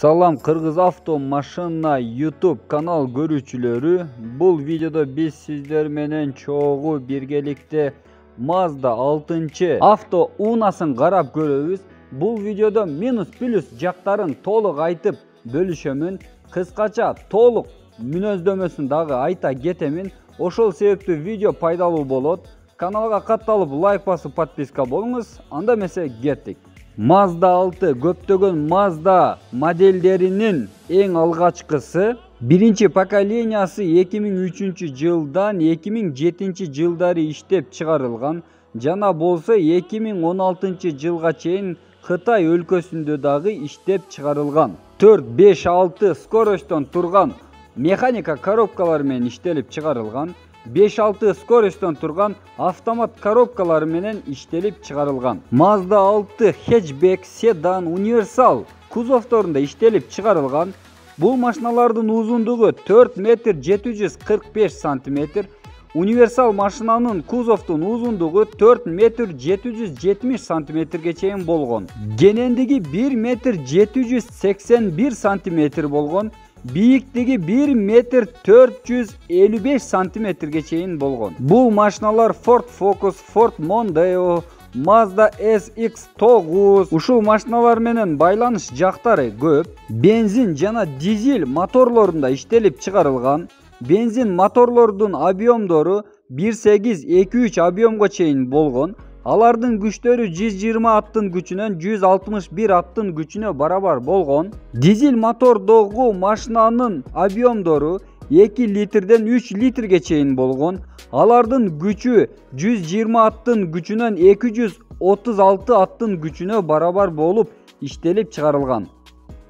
Salam Kırgız Avto Машина YouTube kanal görүүчүлөрү. Бұл videoda biz sizler menen çoğu birgelikte Mazda 6 avto unaсын карап көрөбүз. Бұл videoda minus plus жактарын толук айтып бөлүшөмүн. Кыскача толук мүнөздөмөсүн дагы айта кетемин. Ошол себептүү видео пайдалуу болот. Каналга катталып лайк басып подписка болуңуз. Анда эмесе кеттик. Mazda 6 көптөгөн Mazda модельдеринин эң алгачкысы. Биринчи поколениясы 2003 жылдан 2007 жылдары иштеп чыгарылган. Жана болсо 2016 жылга чейин Кытай өлкөсүндө дагы иштеп чыгарылган. 4, 5, 6 скоростон турган механика коробкалар менен иштелип чыгарылган. 5-6 скоростон турган автомат коробкалары менен иштелип чыгарылган. Mazda 6 хэтчбек, седан, универсал кузовторунда иштелип чыгарылган. Бул машиналардын узундугу 4 метр 745 сантиметр. Универсал машинанын кузовтун узундугу 4 метр 770 сантиметрге чейин болгон. Кенендиги 1 метр 781 сантиметр болгон. Бийиктиги 1 метр 455 сантиметрге чейин болгон. Бул машиналар Ford Focus, Ford Mondeo, Mazda SX9. Ушул машиналар менен байланыш жактары көп. Бензин жана дизель моторлорунда иштелип чыгарылган. Бензин моторлордун объемдору 1.8-2.3 объемго чейин болгон. Алардын күчтөрү 120 аттын күчүнөн 161 аттын күчүнө барабар болгон. Дизель мотордогу машинанын объемдору 2 литрден 3 литрге чейин болгон. Алардын күчү 120 аттын күчүнөн 236 аттын күчүнө барабар болуп иштелип чыгарылган.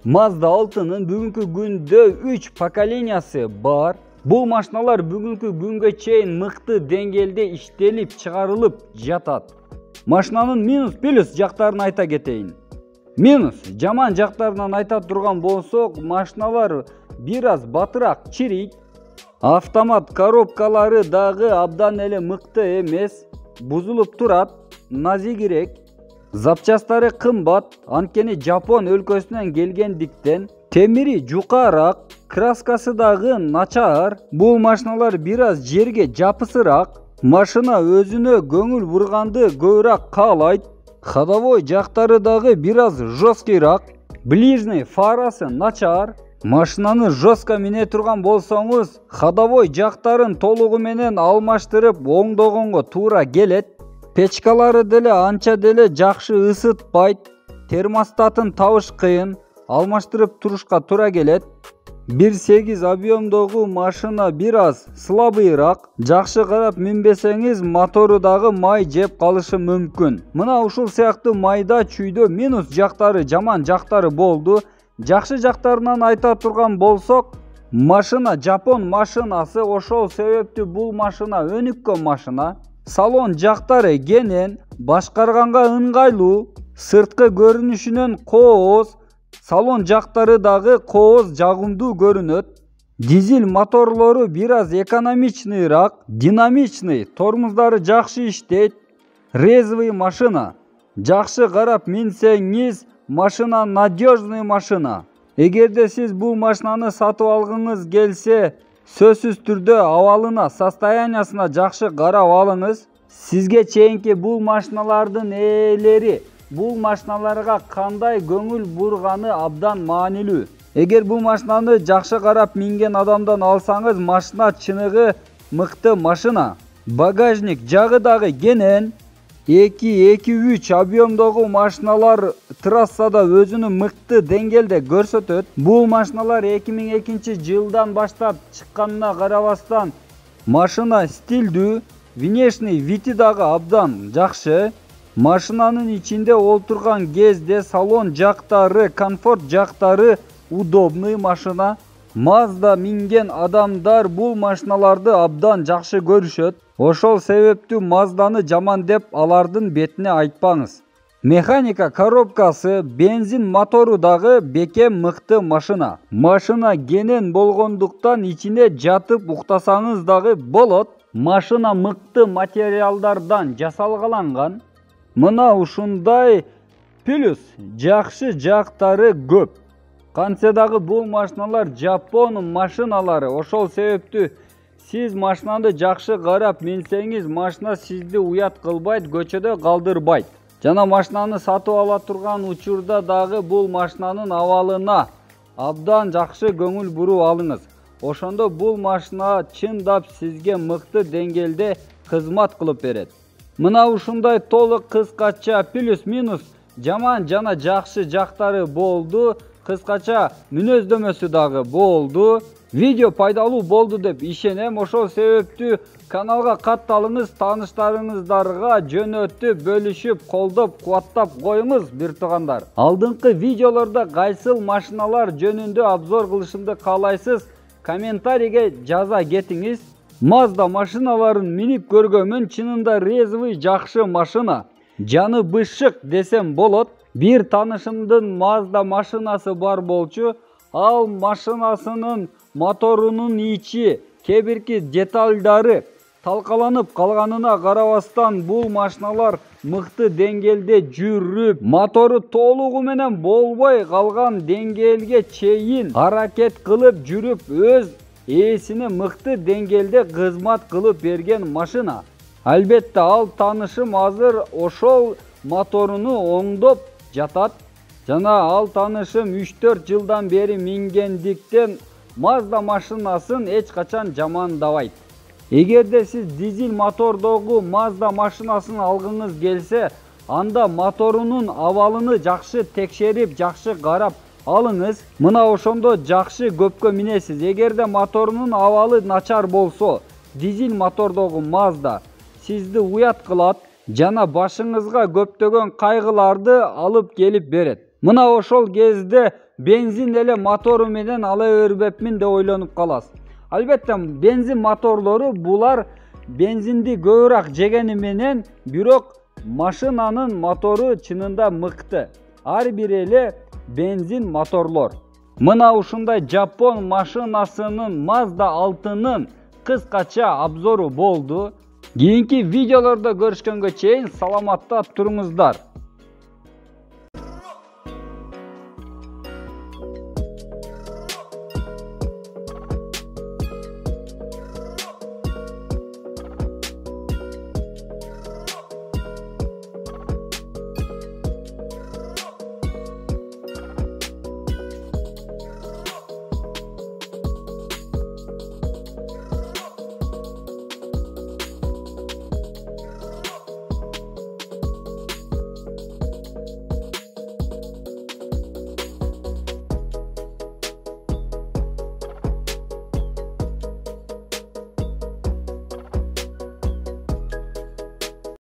Mazda 6-нын бүгүнкү күндө 3 поколениясы бар. Бул машиналар бүгүнкү күнгө чейин мыкты деңгээлде иштелип чыгарылып жатат. Машинанын минус плюс жактарын айта кетейин. Минус жаман жактарынан айта турган болсок, машиналар бир аз батыраак чирийт. Автомат коробкалары дагы абдан эле мыкты эмес, бузулуп турат, назигирээк. Запчастары кымбат, анткени Жапон өлкөсүнөн келгендиктен. Темири жукараак, краскасы дагы начар. Бул машиналар бир аз жерге жапысыраак. Машина өзүнө көңүл бурганды көбүрөөк каалайт. Ходовой жактары дагы бир аз жесткийраак. Ближний фарасы начар. Машинаны жестко мине турган болсоңуз, ходовой жактарын толугу менен алмаштырып оңдогонго туура келет. Печкалары деле анча деле жакшы ысытпайт. Термостатын табыш кыйын, алмаштырып турушка туура келет. 1.8 объемдогу машина бир аз слабыйраак. Жакшы карап минбесеңиз мотору дагы май жеп калышы мүмкүн. Мына ушул сыяктуу майда чүйдө минус жактары, жаман жактары болду. Жакшы жактарынан айта турган болсок, машина Жапон машинасы, ошол себептүү бул машина өнүккөн машина. Салон жактары кенен, башкарганга ыңгайлуу, сырткы көрүнүшүнөн кооз. Салон жактары дагы кооз, жагымдуу көрүнөт. Дизель моторлору бир аз экономичныйраак, динамичный, тормоздору жакшы иштейт. Резвый машина. Жакшы карап минсеңиз, машина надежный машина. Эгерде сиз бул машинаны сатып алгыңыз келсе, сөзсүз түрдө абалына, состояниясына жакшы карап алыңыз. Сизге чейинки бул машиналардын ээлери бул машиналарга кандай көңүл бурганы абдан маанилүү. Эгер бул машинаны жакшы карап минген адамдан алсаңыз, машина чыныгы мыкты машина. Багажник жагы дагы кенен. 2-2-3 объемдогу машиналар трассада өзүнүн мыкты деңгээлде көрсөтөт. Бул машиналар 2002 жылдан баштап чыкканына карабастан машина стилдүү, внешний види дагы абдан жакшы. Машинанын ичинде олтурган кезде салон жактары, комфорт жактары удобный машина. Mazda минген адамдар бул машиналарды абдан жакшы көрүшөт. Ошол себептүү Мазданы жаман деп алардын бетине айтпаңыз. Механика коробкасы, бензин мотору дагы бекем мыкты машина. Машина кенен болгондуктан ичине жатып уктасаңыз дагы болот. Машина мыкты материалдардан жасалгаланган. Мына ушундай плюс жакшы жактары көп. Кантсе дагы бул машиналар Жапон машиналары. Ошол себептүү сиз машинаны жакшы карап минсеңиз, машина сизди уят кылбайт, көчөдө калдырбайт. Жана машинаны сатып ала турган учурда дагы бул машинанын абалына абдан жакшы көңүл буруп алыңыз. Ошондо бул машина чындап сизге мыкты деңгээлде кызмат кылып берет. Мына ушундай толук кыскача плюс-минус жаман жана жакшы жактары болду. Кыскача мүнөздөмөсү дагы болду. Видео пайдалуу болду деп ишенем. Ошол себептүү каналга катталыңыз, тааныштарыңыздарга жөнөтүп, бөлүшүп, колдоп, кубаттап коюңуз бир туугандар. Алдыңкы видеолордо кайсыл машиналар жөнүндө обзор кылышымды каалайсыз? Комментарийге жаза кетиңиз. Mazda машиналарын минип көргөмүн, чынында резвый жакшы машина. Жаны бышык десем болот. Бир таанышымдын Mazda машинасы бар болчу. Ал машинасынын моторунун ичи, кээ-бирки деталдары талкаланып калганына карабастан бул машиналар мыкты деңгээлде жүрүп, мотору толугу менен болбой калган деңгээлге чейин аракет кылып жүрүп, өз ээсине мыкты деңгээлде кызмат кылып берген машина. Албетте ал таанышым азыр ошол моторуну оңдоп жатат. Жана ал таанышым 3-4 жылдан бери мингендиктен Mazda машинасын эч качан жамандабайт. Эгерде сиз дизель мотордогу Mazda машинасын алгыңыз келсе, анда моторунун абалыны жакшы текшерип, жакшы карап алыңыз. Мына ошондо жакшы көпкө минесиз. Эгерде моторунун абалы начар болсо, дизель мотордогу Mazda сизди уят кылат жана башыңызга көптөгөн кайгыларды алып келип берет. Мына ошол кезде бензин эле мотору менен ала бербепмин деп ойлонуп каласыз. Албетте бензин моторлору булар бензинди көбүрөөк жегени менен, бирок машинанын мотору чынында мыкты. Ар бир эле бензин моторлор. Мына ушундай Жапон машинасынын Mazda 6-нын кыскача обзору болду. Кийинки видеолордо көрүшкөнгө чейин саламатта туруңуздар.